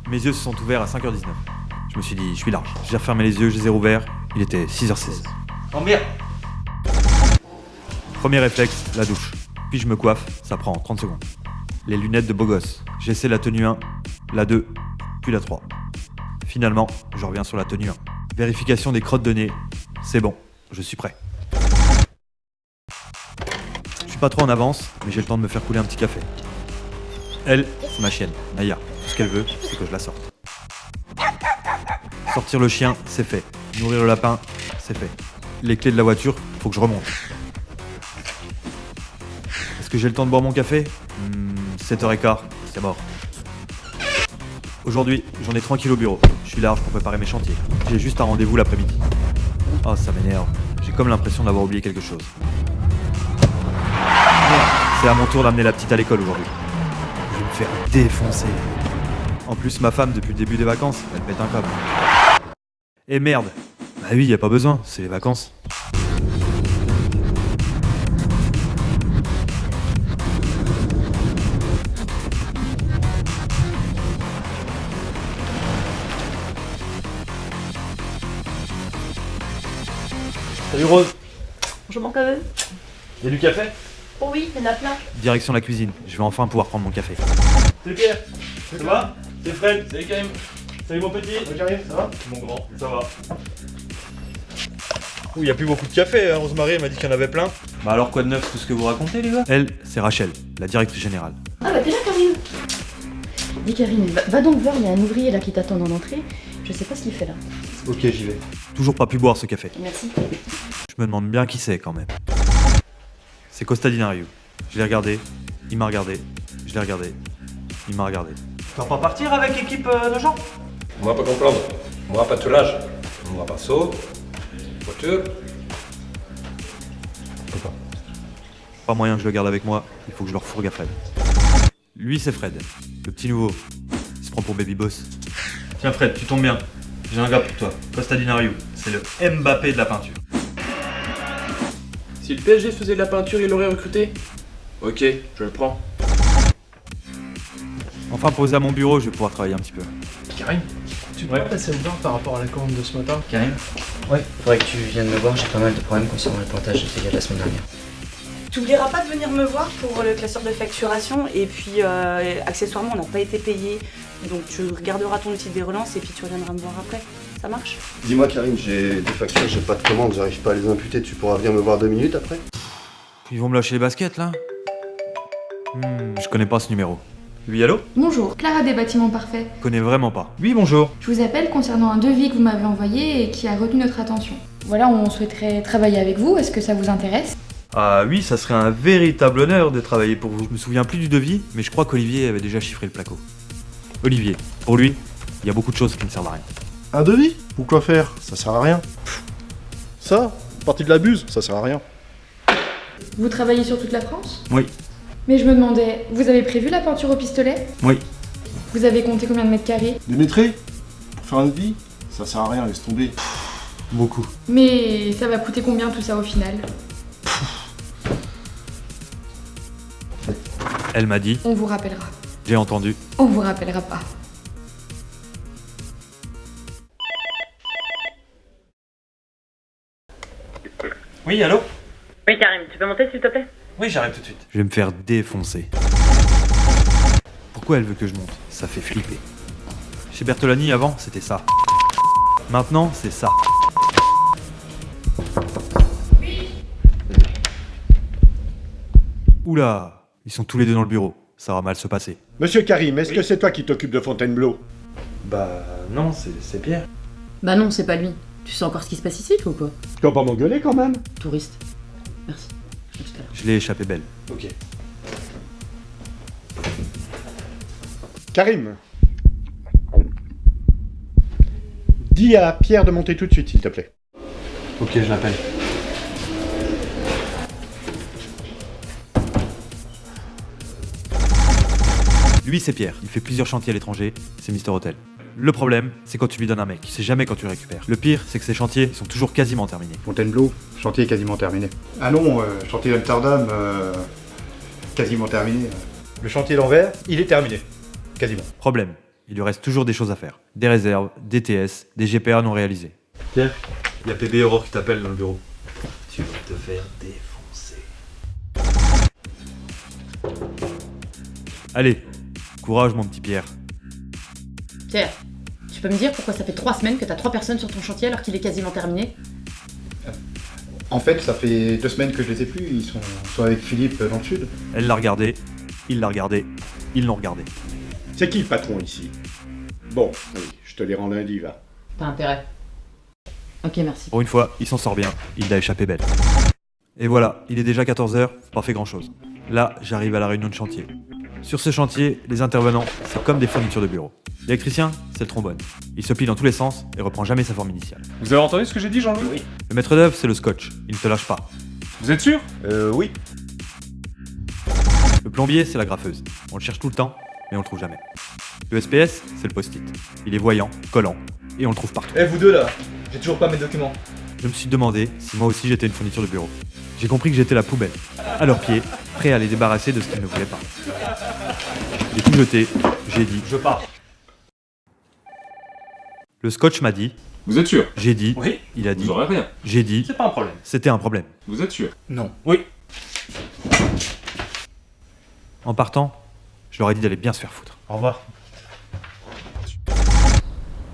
Mes yeux se sont ouverts à 5h19. Je me suis dit, je suis large. J'ai refermé les yeux, je les ai rouverts. Il était 6h16. Oh merde! Premier réflexe, la douche. Puis je me coiffe, ça prend 30 secondes. Les lunettes de beau gosse. J'essaie la tenue 1, la 2, puis la 3. Finalement, je reviens sur la tenue 1. Vérification des crottes de nez. C'est bon, je suis prêt. Je suis pas trop en avance, mais j'ai le temps de me faire couler un petit café. Elle, c'est ma chienne, Naya. Tout ce qu'elle veut, c'est que je la sorte. Sortir le chien, c'est fait. Nourrir le lapin, c'est fait. Les clés de la voiture, faut que je remonte. Est-ce que j'ai le temps de boire mon café 7h15, c'est mort. Aujourd'hui, j'en ai tranquille au bureau. Je suis large pour préparer mes chantiers. J'ai juste un rendez-vous l'après-midi. Oh, ça m'énerve. J'ai comme l'impression d'avoir oublié quelque chose. C'est à mon tour d'amener la petite à l'école aujourd'hui. Je vais me faire défoncer. En plus, ma femme, depuis le début des vacances, elle pète un câble. Et merde. Bah oui, y a pas besoin, c'est les vacances. Salut Rose! Je manque un peu. Y'a du café? Oh oui, il y en a plein. Direction la cuisine, je vais enfin pouvoir prendre mon café. Salut Pierre! Ça va? C'est Fred! Salut Karim! Salut mon petit! Salut Karim, ça va? Mon grand, ça va. Ouh, y a plus beaucoup de café, hein. Rosemary elle m'a dit qu'il y en avait plein. Bah alors quoi de neuf tout ce que vous racontez les gars? Elle, c'est Rachel, la directrice générale. Ah bah t'es là, Karine. Dis Karine, va donc voir, il y a un ouvrier là qui t'attend dans l'entrée. Je sais pas ce qu'il fait là. Ok, j'y vais. Toujours pas pu boire ce café. Merci. Je me demande bien qui c'est quand même. C'est Costa Dinariou. Je l'ai regardé, il m'a regardé, je l'ai regardé, il m'a regardé. Tu vas pas partir avec équipe de gens? Moi pas comprendre. Moi pas de soulage. Moi pas saut. Voiture. Pas moyen que je le garde avec moi, il faut que je le refourgue à Fred. Lui c'est Fred, le petit nouveau. Il se prend pour baby boss. Tiens Fred, tu tombes bien. J'ai un gars pour toi. Costa Dinariou. C'est le Mbappé de la peinture. Si le PSG faisait de la peinture, il l'aurait recruté? Ok, je le prends. Enfin posé à mon bureau, je vais pouvoir travailler un petit peu. Karim, tu peux passer me voir par rapport à la commande de ce matin? Karim? Ouais, faudrait que tu viennes me voir, j'ai pas mal de problèmes concernant le plantage de tes gars de la semaine dernière. Tu n'oublieras pas de venir me voir pour le classeur de facturation et puis accessoirement on n'a pas été payé, donc tu regarderas ton outil des relances et puis tu reviendras me voir après. Ça marche? Dis-moi Karim, j'ai des factures, j'ai pas de commande, j'arrive pas à les imputer, tu pourras venir me voir 2 minutes après? Ils vont me lâcher les baskets là Je connais pas ce numéro. Oui, allô? Bonjour, Clara des Bâtiments Parfaits. Je connais vraiment pas. Oui, bonjour. Je vous appelle concernant un devis que vous m'avez envoyé et qui a retenu notre attention. Voilà, on souhaiterait travailler avec vous, est-ce que ça vous intéresse? Ah oui, ça serait un véritable honneur de travailler pour vous. Je me souviens plus du devis, mais je crois qu'Olivier avait déjà chiffré le placo. Olivier, pour lui, il y a beaucoup de choses qui ne servent à rien. Un devis? Pourquoi faire? Ça sert à rien. Ça, partie de la buse, ça sert à rien. Vous travaillez sur toute la France? Oui. Mais je me demandais, vous avez prévu la peinture au pistolet? Oui. Vous avez compté combien de mètres carrés? Démétrer? Pour faire un devis? Ça sert à rien, laisse tomber. Beaucoup. Mais ça va coûter combien tout ça au final? Elle m'a dit, On vous rappellera. j'ai entendu. On vous rappellera pas. Oui, allô? Oui Karim, tu peux monter s'il te plaît? Oui, j'arrive tout de suite. Je vais me faire défoncer. Pourquoi elle veut que je monte? Ça fait flipper. Chez Bertolani, avant, c'était ça. Maintenant, c'est ça. Oula, ils sont tous les deux dans le bureau. Ça va mal se passer. Monsieur Karim, est-ce que c'est toi qui t'occupes de Fontainebleau? Bah non, c'est Pierre. Bah non, c'est pas lui. Tu sais encore ce qui se passe ici, toi, ou quoi? Tu vas pas m'engueuler quand même? Touriste. Merci. À tout à l'heure. Je l'ai échappé belle. Ok. Karim, dis à Pierre de monter tout de suite, s'il te plaît. Ok, je l'appelle. Lui, c'est Pierre. Il fait plusieurs chantiers à l'étranger. C'est Mister Hotel. Le problème, c'est quand tu lui donnes un mec. Il sait jamais quand tu le récupères. Le pire, c'est que ces chantiers sont toujours quasiment terminés. Fontainebleau, chantier quasiment terminé. Ah non, chantier d'Amsterdam, quasiment terminé. Le chantier d'Anvers, il est terminé. Quasiment. Problème, il lui reste toujours des choses à faire. Des réserves, des TS, des GPA non réalisés. Pierre, il y a PB et Aurore qui t'appellent dans le bureau. Tu vas te faire défoncer. Allez, courage mon petit Pierre. Pierre, tu peux me dire pourquoi ça fait 3 semaines que t'as 3 personnes sur ton chantier alors qu'il est quasiment terminé? En fait, ça fait 2 semaines que je les ai plus, ils sont soit avec Philippe dans le sud. Elle l'a regardé, il l'a regardé, ils l'ont regardé. C'est qui le patron ici? Bon, oui, je te les rends lundi, va. T'as intérêt. Ok, merci. Pour une fois, il s'en sort bien, il l'a échappé belle. Et voilà, il est déjà 14h, pas fait grand chose. Là, j'arrive à la réunion de chantier. Sur ce chantier, les intervenants, c'est comme des fournitures de bureau. L'électricien, c'est le trombone. Il se plie dans tous les sens et reprend jamais sa forme initiale. Vous avez entendu ce que j'ai dit, Jean-Louis? Oui. Le maître d'œuvre, c'est le scotch, il ne te lâche pas. Vous êtes sûr? Oui. Le plombier, c'est la graffeuse. On le cherche tout le temps, mais on le trouve jamais. Le SPS, c'est le post-it. Il est voyant, collant, et on le trouve partout. Eh vous deux là, j'ai toujours pas mes documents. Je me suis demandé si moi aussi j'étais une fourniture de bureau. J'ai compris que j'étais la poubelle, à leurs pieds, prêt à les débarrasser de ce qu'ils ne voulaient pas. J'ai tout jeté, j'ai dit Je pars. Le scotch m'a dit, Vous êtes sûr? j'ai dit, Oui. il a dit, Vous aurez rien. j'ai dit, C'est pas un problème. c'était un problème. Vous êtes sûr? Non. Oui. En partant, je leur ai dit d'aller bien se faire foutre. Au revoir.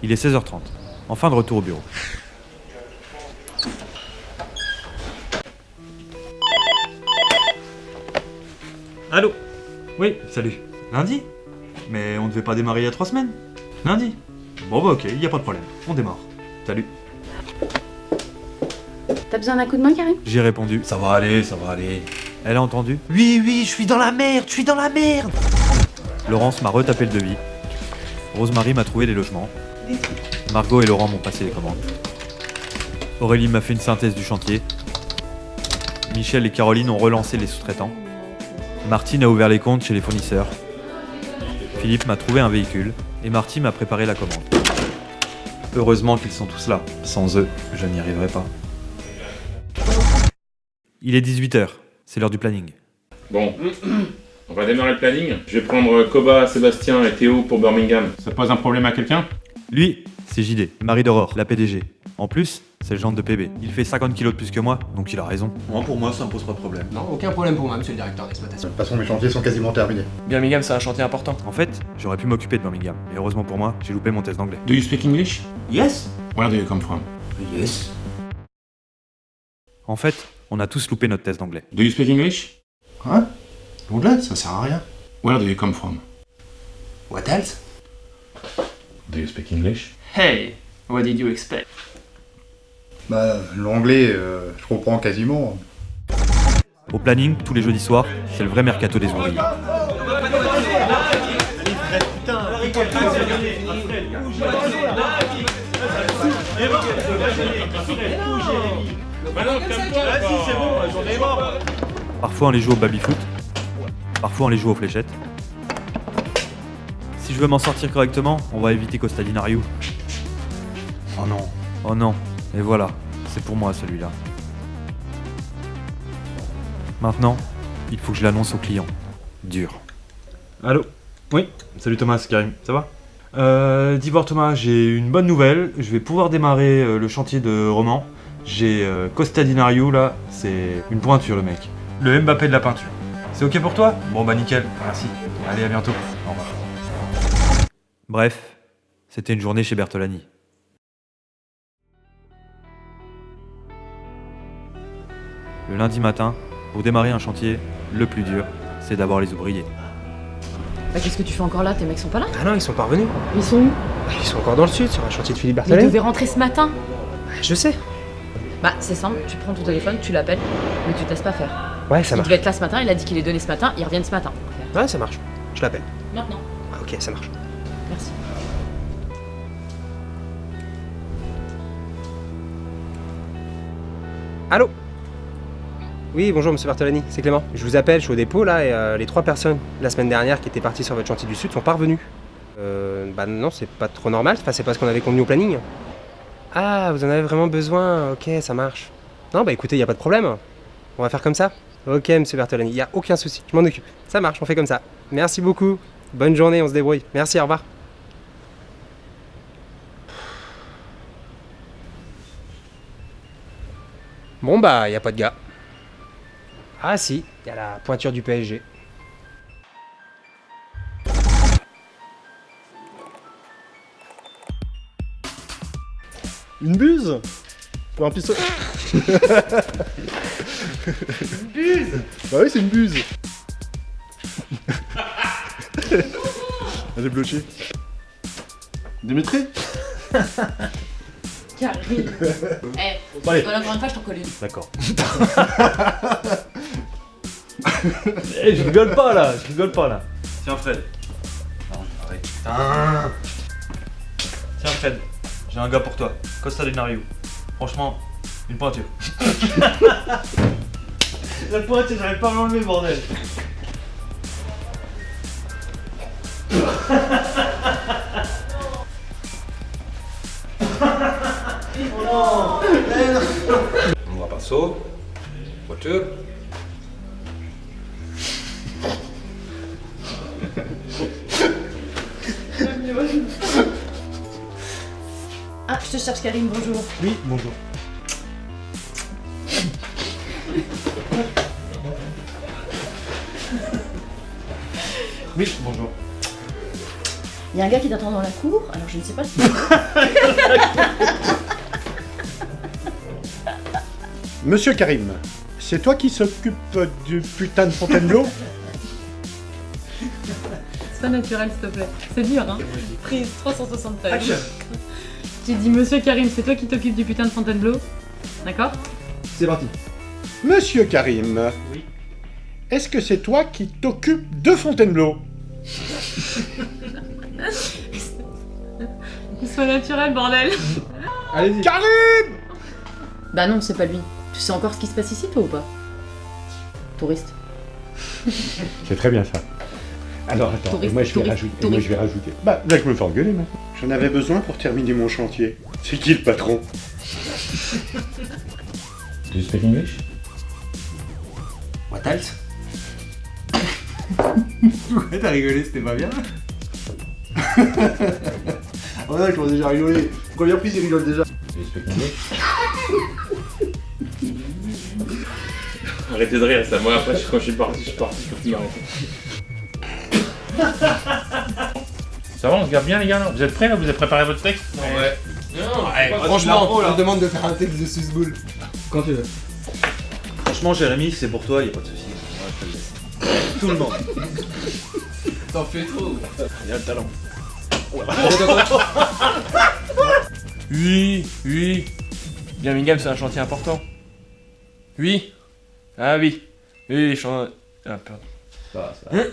Il est 16h30, enfin de retour au bureau. Allô? Oui, salut. Lundi? Mais on devait pas démarrer il y a 3 semaines. Lundi? Bon bah ok, y a pas de problème, on démarre. Salut. T'as besoin d'un coup de main, Karim? J'ai répondu. Ça va aller, ça va aller. Elle a entendu. Oui, je suis dans la merde, je suis dans la merde. Laurence m'a retapé le devis. Rosemary m'a trouvé les logements. Margot et Laurent m'ont passé les commandes. Aurélie m'a fait une synthèse du chantier. Michel et Caroline ont relancé les sous-traitants. Martine a ouvert les comptes chez les fournisseurs. Philippe m'a trouvé un véhicule. Et Marty m'a préparé la commande. Heureusement qu'ils sont tous là. Sans eux, je n'y arriverai pas. Il est 18h. C'est l'heure du planning. Bon, on va démarrer le planning. Je vais prendre Koba, Sébastien et Théo pour Birmingham. Ça pose un problème à quelqu'un? Lui, c'est JD, mari d'Aurore, la PDG. En plus, c'est le gendre de PB. Il fait 50 kilos de plus que moi, donc il a raison. Moi, pour moi, ça me pose pas de problème. Non, aucun problème pour moi, monsieur le directeur d'exploitation. De toute façon, mes chantiers sont quasiment terminés. Birmingham, c'est un chantier important. En fait, j'aurais pu m'occuper de Birmingham. Et heureusement pour moi, j'ai loupé mon test d'anglais. Do you speak English? Yes. Where do you come from? Yes. En fait, on a tous loupé notre test d'anglais. Do you speak English? Hein? L'anglais, ça sert à rien. Where do you come from? What else? Do you speak English? Hey, what did you expect? Bah, l'anglais, je comprends quasiment. Au planning, tous les jeudis soirs, c'est le vrai mercato des ouvriers. Parfois on les joue au baby-foot, parfois on les joue aux fléchettes. Si je veux m'en sortir correctement, on va éviter Costa Dinariou. Oh non. Oh non, et voilà, c'est pour moi celui-là. Maintenant, il faut que je l'annonce au client. Dur. Allô? Oui, salut Thomas, c'est Karim, ça va? Dis voir Thomas, j'ai une bonne nouvelle, je vais pouvoir démarrer le chantier de Roman. J'ai Costa Dinariou là, c'est une pointure le mec. Le Mbappé de la peinture. C'est ok pour toi? Bon bah nickel, merci. Allez, à bientôt. Au revoir. Bref, c'était une journée chez Bertolani. Le lundi matin, pour démarrer un chantier, le plus dur, c'est d'avoir les ouvriers. Bah, qu'est-ce que tu fais encore là? Tes mecs sont pas là? Ah non, ils sont pas revenus. Ils sont où? Ils sont encore dans le sud, sur un chantier de Philippe Mais ils Berthollet. devaient rentrer ce matin. Je sais. Bah, c'est simple, tu prends ton téléphone, tu l'appelles, mais tu te laisses pas faire. Ouais, ça Il marche. devait être là ce matin, il a dit qu'il est donné ce matin, ils reviennent ce matin. Ouais, ça marche. Je l'appelle. Maintenant. Ah, ok, ça marche. Merci. Allô? Oui, bonjour monsieur Bertolani, c'est Clément. Je vous appelle, je suis au dépôt là, et les 3 personnes la semaine dernière qui étaient parties sur votre chantier du Sud sont pas revenues. Bah non, c'est pas trop normal, enfin, c'est pas ce qu'on avait convenu au planning. Ah, vous en avez vraiment besoin, ok, ça marche. Non, bah écoutez, y a pas de problème. On va faire comme ça. Ok monsieur Bertolani, y a aucun souci, je m'en occupe. Ça marche, on fait comme ça. Merci beaucoup, bonne journée, on se débrouille. Merci, au revoir. Bon bah, y a pas de gars. Ah si, y a la pointure du PSG. Une buse? Pour un pistolet. Une buse? Bah oui, c'est une buse. Elle est bloquée. Dimitri? Karim. Allez. Voilà, encore une fois, je t'en colle une. D'accord. Eh, je rigole pas là, je rigole pas là. Tiens Fred. Non, arrête. Putain. Tiens Fred, j'ai un gars pour toi. Costa Del Nario. Franchement, une pointure. La pointure, j'arrive pas à l'enlever, bordel. On voit pas saut. Voiture. Ah, je te cherche Karim, bonjour. Oui, bonjour. Oui, bonjour. Il y a un gars qui t'attend dans la cour, alors je ne sais pas si... Monsieur Karim, c'est toi qui s'occupe du putain de Fontainebleau? C'est pas naturel, s'il te plaît. C'est dur, hein. Prise 373. Action. J'ai dit, monsieur Karim, c'est toi qui t'occupes du putain de Fontainebleau. D'accord? C'est parti. Monsieur Karim, Oui. est-ce que c'est toi qui t'occupes de Fontainebleau? Sois naturel, bordel. Allez-y. Karim! Bah non, c'est pas lui. Tu sais encore ce qui se passe ici, toi, ou pas? Touriste. C'est très bien ça. Alors attends, Touriste, moi je vais rajouter. Bah là je me fais engueuler maintenant. J'en avais besoin pour terminer mon chantier. C'est qui le patron? Do you speak English? What else? Pourquoi t'as rigolé, c'était pas bien? Oh là, je commence déjà à rigoler. Première prise, il rigole déjà. Do you speak English? Arrêtez de rire, ça. Moi, après, quand je suis parti, je peux plus m'arrêter. Ça va, on se garde bien, les gars, là? Vous êtes prêts, là? Vous avez préparé votre texte? Ouais. Non, Franchement, on te demande de faire un texte de susboule. Quand tu veux. Franchement, Jérémy, c'est pour toi, y a pas de soucis. Moi, je te le laisse. Tout le monde. T'en fais trop. Il y a le talent. Oui, oui. Birmingham, c'est un chantier important. Oui. Ah oui. Oui, Ah, pardon. Ça va.